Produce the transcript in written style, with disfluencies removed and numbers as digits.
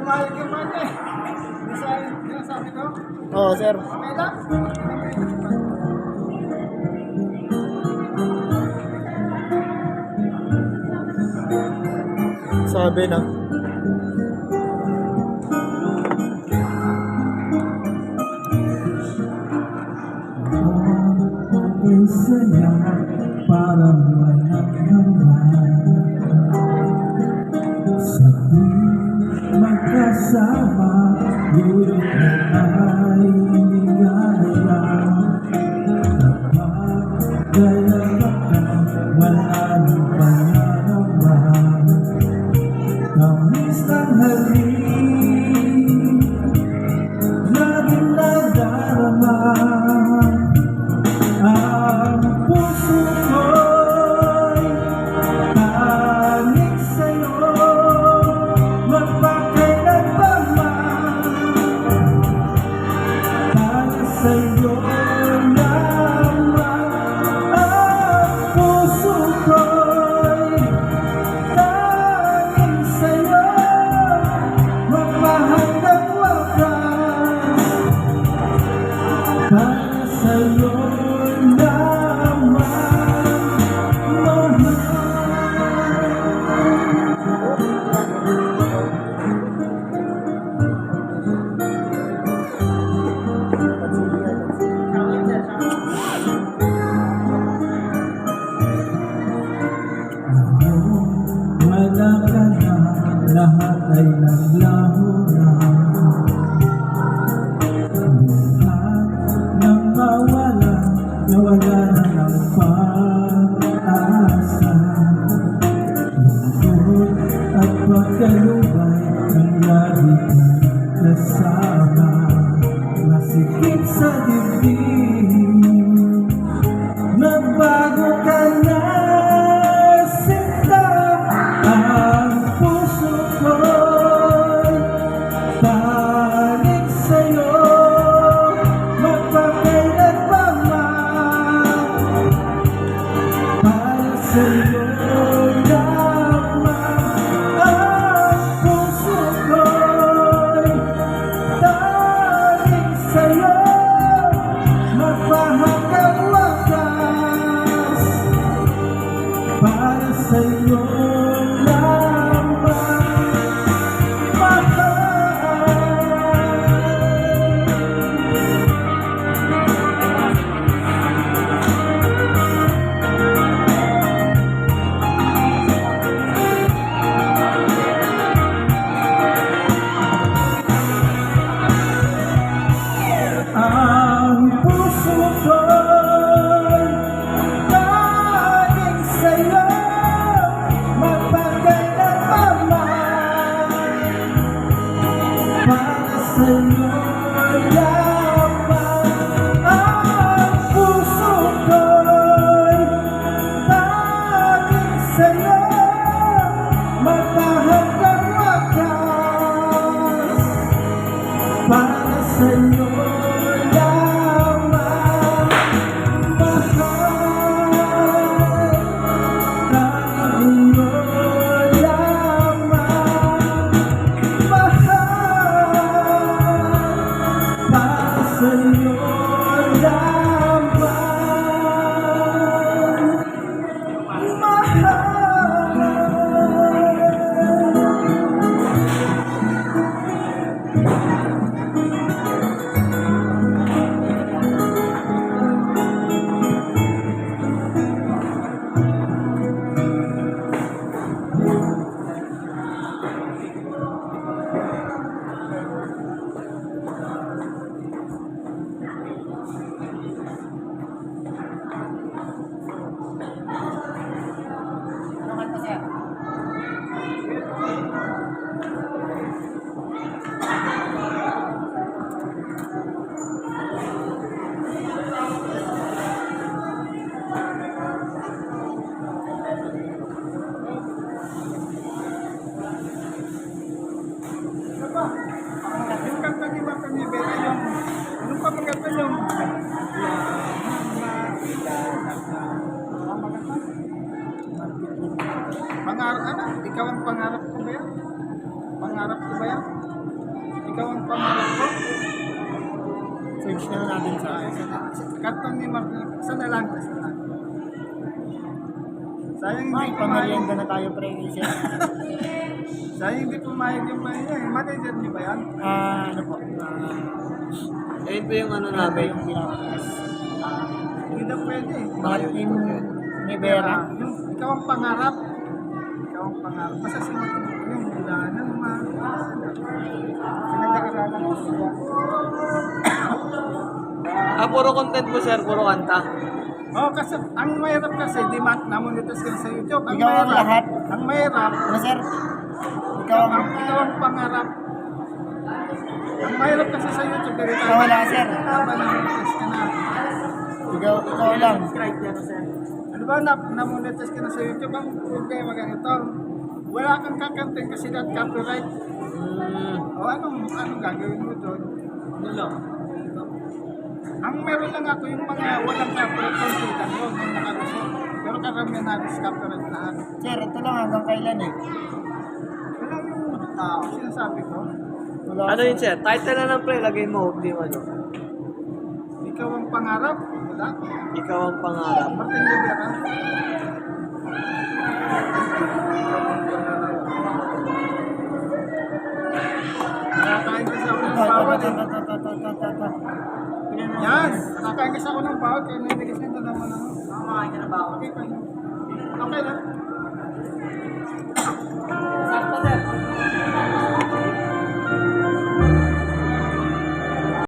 pumayag yung mga eh. Sabi ko? Oo, sir. Okay lang? Sabi na. Saya parang walang hanggan sa tuwing magkasama, ngunit ay ligaya. Kapag dalawa ka, wala nang pangarama. Tamis ng halik, laging nadarama. Ang puso ko'y tanging sa'yo, magpakailanman. Para sa'yo lamang. Ang puso ko'y tanging sa'yo, magpahanggang wakas. Para sa'yo wala ka na, lahat ay naglaho na. Lahat nang mawala, nawala na ng pag-asa. Lungkot at pagkalubay, ang lagi kang kasama. Masikip sa dibdib, nagbago ka na. Sa'yo lamang ang puso ko'y tanging sa'yo, magpahanggang wakas. Para sa'yo lamang, mahal. Ang puso ko'y tanging sa'yo, magpakailanman. Para sa'yo lamang. Ang puso ko'y tanging sa'yo, magpahanggang wakas. Para sa'yo sa'yo lamang, mahal. Pangarap, ano? Ikaw ang pangarap ko ba yan? Pangarap ko ba yan? Isa na natin sa Karton ni Martin. Isa na lang. Sayang Ay, hindi pumayag. pamerienda na tayo pre. Siya. Sayang hindi pumayag yung bahay niya. Manager niyo ba yan? Ano po? Ayun po yung ano Nabe namin. yung pinakakas. Hindi daw pwede. Martin Rivera. Yung, ikaw ang pangarap. Ikaw ang pangarap. Basta sinuot mo yung mula ng mga pinag-aaralan mo siya. Puro content po sir, puro kanta. Oh, kasi ang mahirap kasi, di namunitas ka sa YouTube. Ang Ikaw ang mahirap, lahat. ang mahirap, Ano sir? Ikaw ang... ikaw ang pangarap. Ang mahirap kasi sa YouTube, dito Ikaw wala sir. namunitas ka na. Ikaw lang. Ano ba, namunitas ka na sa YouTube, ang problema ganito. Wala kang kakantin kasi that copyright. O anong gagawin mo doon? Ano lang? Ang meron lang ako yung mga walang copyright consultant yun, yung nakalusot. Pero karamihan natin sa copyright na ano. Sir, ito lang hanggang kailan eh. Wala yung sinasabi ko. Wala Ano yun sir? Title na lang pre, lagay mo, huwag di mo ano. Ikaw ang pangarap. Wala. Ikaw ang pangarap. Martin Rivera. Nakakain kasi ako ng bawal eh. Yan! Nakakain kasi ako ng bawal kaya niligas nito naman ako. Nakakain ka na bawal? Okay pa yun. Okay lang.